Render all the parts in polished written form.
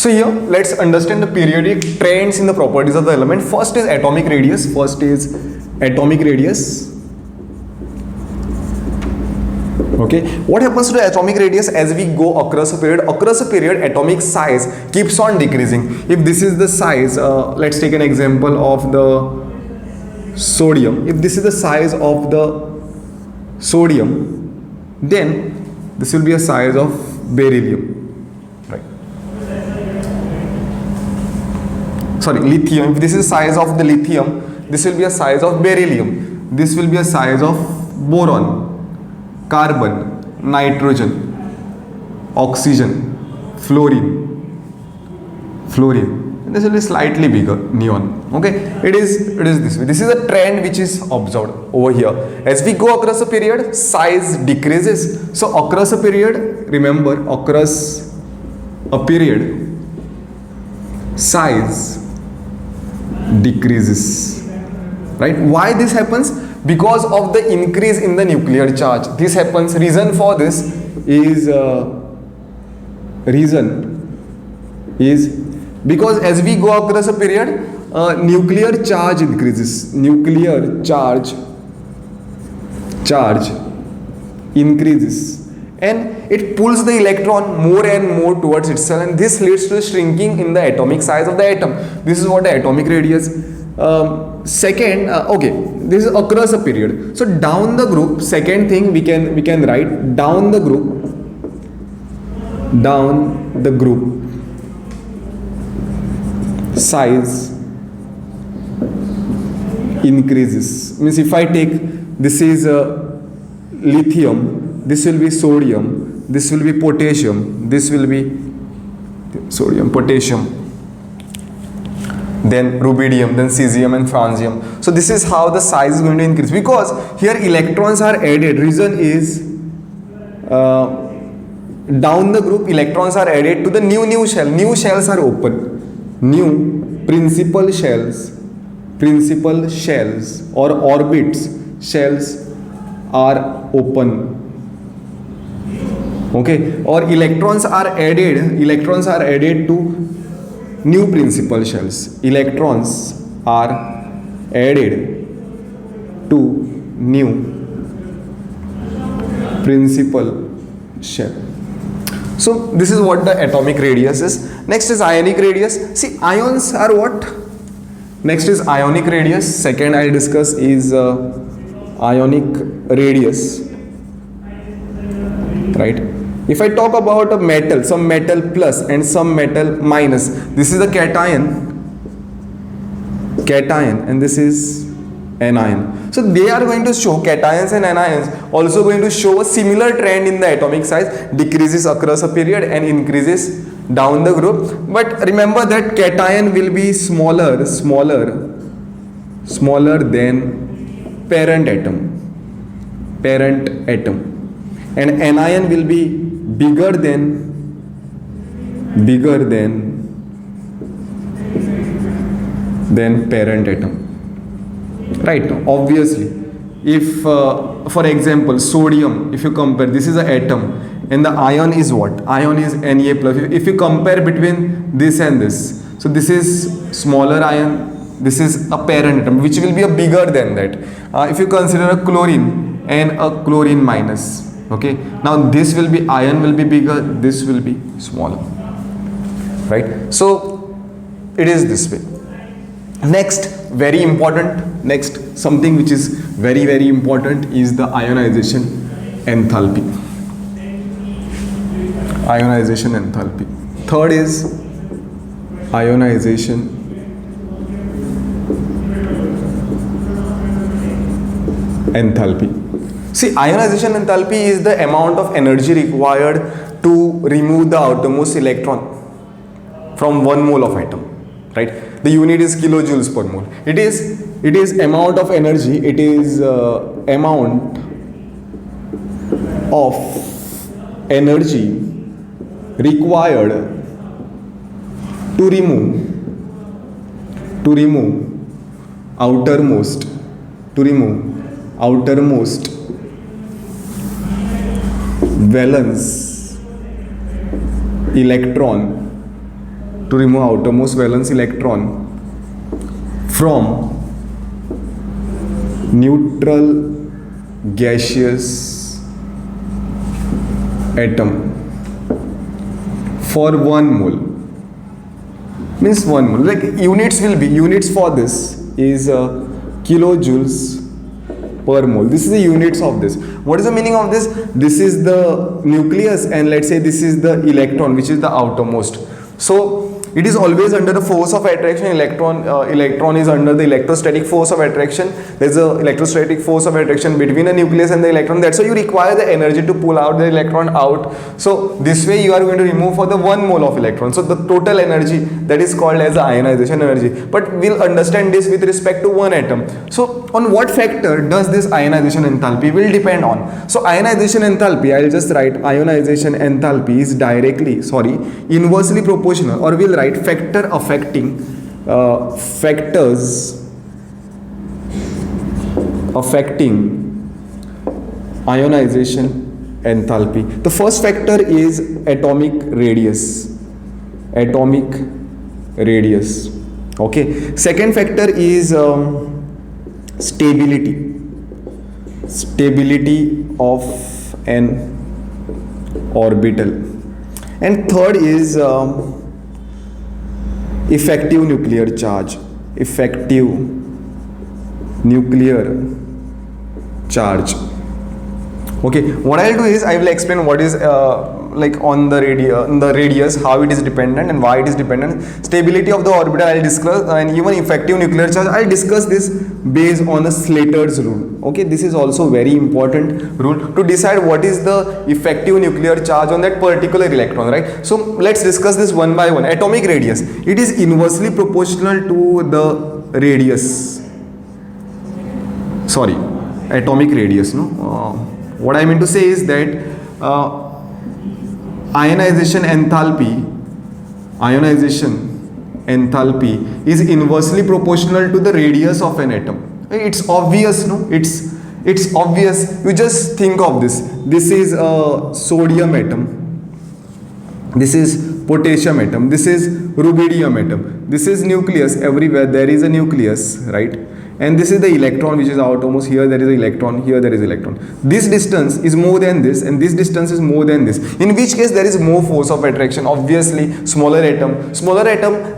So here, let's understand the periodic trends in the properties of the element. First is atomic radius. Okay, what happens to the atomic radius as we go across a period? Across a period, atomic size keeps on decreasing. If this is the size, let's take an example of the sodium. If this is the size of the sodium, then this will be a size of beryllium. Sorry, lithium. If this is size of the lithium, this will be a size of beryllium. This will be a size of boron, carbon, nitrogen, oxygen, fluorine. And this will be slightly bigger, neon. Okay, it is this way. This is a trend which is observed over here. As we go across a period, size decreases. So across a period, remember, across a period, size decreases, right? Why this happens? Because of the increase in the nuclear charge. This happens. Reason for this is because as we go across a period, nuclear charge increases. Nuclear charge increases, and it pulls the electron more and more towards itself, and this leads to shrinking in the atomic size of the atom. This is what the atomic radius. Second, this is across a period. So down the group, second thing we can write down the group size increases. Means if I take, this is lithium, this will be sodium, this will be potassium, this will be sodium, potassium, then rubidium, then cesium and francium. So this is how the size is going to increase, because here electrons are added. Reason is down the group electrons are added to the new shell. New shells are open. New principal shells or orbits shells are open. Okay, or electrons are added to new principal shells. Electrons are added to new principal shell. So this is what the atomic radius is. Next is ionic radius. See, ions are what? Next is ionic radius. Second I'll discuss is ionic radius. Right? If I talk about a metal, some metal plus and some metal minus, this is a cation, and this is anion. So they are going to show, cations and anions also going to show a similar trend in the atomic size, decreases across a period and increases down the group. But remember that cation will be smaller than parent atom, and anion will be bigger than parent atom. Right? Obviously, if for example sodium, if you compare, this is an atom and the ion is what? Ion is Na plus. If you compare between this and this, so this is smaller ion, this is a parent atom which will be a bigger than that. If you consider a chlorine and a chlorine minus, okay, now this will be, ion will be bigger, this will be smaller, right? So it is this way. Next, very important, something which is very, very important is the ionization enthalpy. Third is ionization enthalpy. See, ionization enthalpy is the amount of energy required to remove the outermost electron from 1 mole of atom, right? The unit is kilojoules per mole. It is amount of energy, it is amount of energy required to remove outermost valence electron to remove outermost valence electron from neutral gaseous atom for 1 mole. Means 1 mole, like units will be, units for this is kilojoules per mole. This is the units of this. What is the meaning of this? This is the nucleus, and let's say this is the electron, which is the outermost. So it is always under the force of attraction. Electron is under the electrostatic force of attraction. There is a electrostatic force of attraction between the nucleus and the electron. That's why you require the energy to pull out the electron out. So this way you are going to remove for the 1 mole of electron. So the total energy, that is called as the ionization energy. But we'll understand this with respect to one atom. So on what factor does this ionization enthalpy will depend on? So ionization enthalpy, I'll just write ionization enthalpy is inversely proportional, or we'll write factor affecting factors affecting ionization enthalpy. The first factor is atomic radius. Okay. Second factor is stability of an orbital, and third is effective nuclear charge. Okay, what I'll do is I will explain what is like on the radius, how it is dependent and why it is dependent. Stability of the orbital I'll discuss, and even effective nuclear charge I'll discuss this based on the Slater's rule. Okay, this is also very important rule to decide what is the effective nuclear charge on that particular electron, right? So let's discuss this one by one. Atomic radius, it is inversely proportional to the radius. Atomic radius, what I mean to say is that ionization enthalpy is inversely proportional to the radius of an atom. It's obvious, no? It's obvious. You just think of this. This is a sodium atom. This is potassium atom. This is rubidium atom. This is nucleus. Everywhere there is a nucleus, right? And this is the electron which is outermost. Here there is an electron, here there is electron. This distance is more than this, and this distance is more than this. In which case there is more force of attraction. Obviously, smaller atom,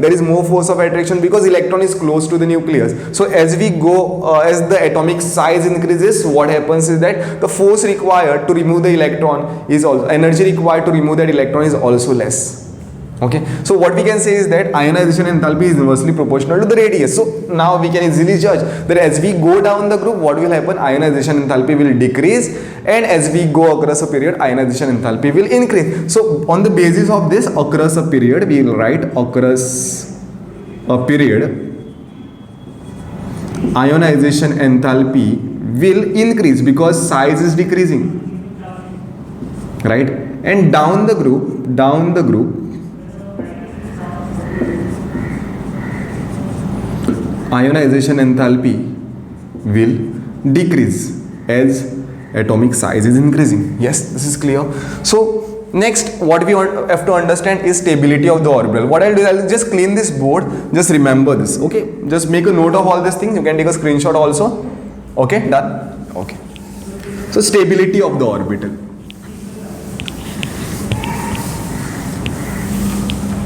there is more force of attraction because electron is close to the nucleus. So as we go, as the atomic size increases, what happens is that the force required to remove the electron is also, energy required to remove that electron is also less. Okay, so what we can say is that ionization enthalpy is inversely proportional to the radius. So now we can easily judge that as we go down the group, what will happen? Ionization enthalpy will decrease, and as we go across a period, ionization enthalpy will increase. So on the basis of this, across a period, we will write across a period, ionization enthalpy will increase because size is decreasing, right? And down the group, ionization enthalpy will decrease as atomic size is increasing. Yes, this is clear. So next, what we have to understand is stability of the orbital. What I'll do is I'll just clean this board. Just remember this. Okay, just make a note of all these things. You can take a screenshot also. Okay, done. Okay. So stability of the orbital.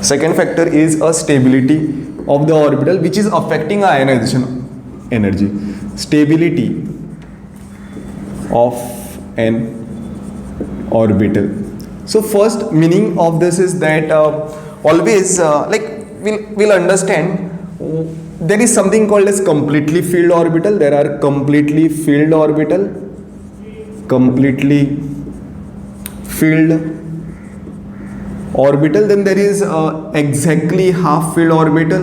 Second factor is a stability of the orbital which is affecting ionization energy. Stability of an orbital. So first meaning of this is that always we'll understand there is something called as completely filled orbital. There are completely filled orbital, then there is exactly half filled orbital,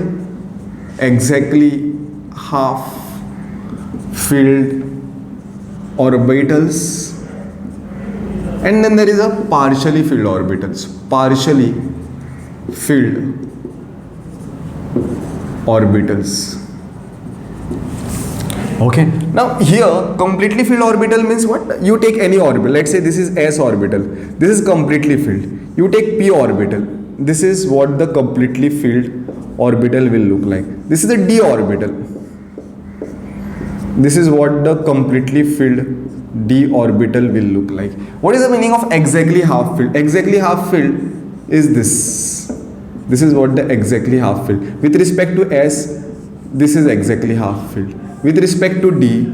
orbitals, and then there is a partially filled orbitals, Okay, now here completely filled orbital means what? You take any orbital, let's say this is S orbital, this is completely filled. You take p orbital, this is what the completely filled orbital will look like. This is a d orbital. This is what the completely filled d orbital will look like. What is the meaning of exactly half filled? Exactly half filled is this. This is what the exactly half filled. With respect to s, this is exactly half filled. With respect to d,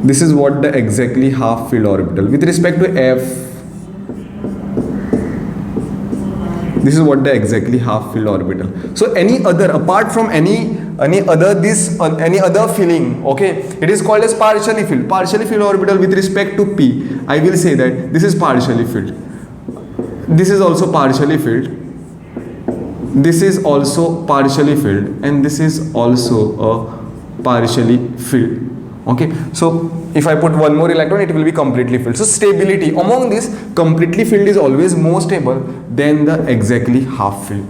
this is what the exactly half filled orbital. With respect to f, this is what the exactly half filled orbital. So any other, apart from any other filling, okay, it is called as partially filled. Partially filled orbital with respect to p, I will say that this is partially filled. This is also partially filled. This is also partially filled, and this is also a partially filled. Okay, so if I put one more electron, it will be completely filled. So stability among this, completely filled is always more stable than the exactly half filled.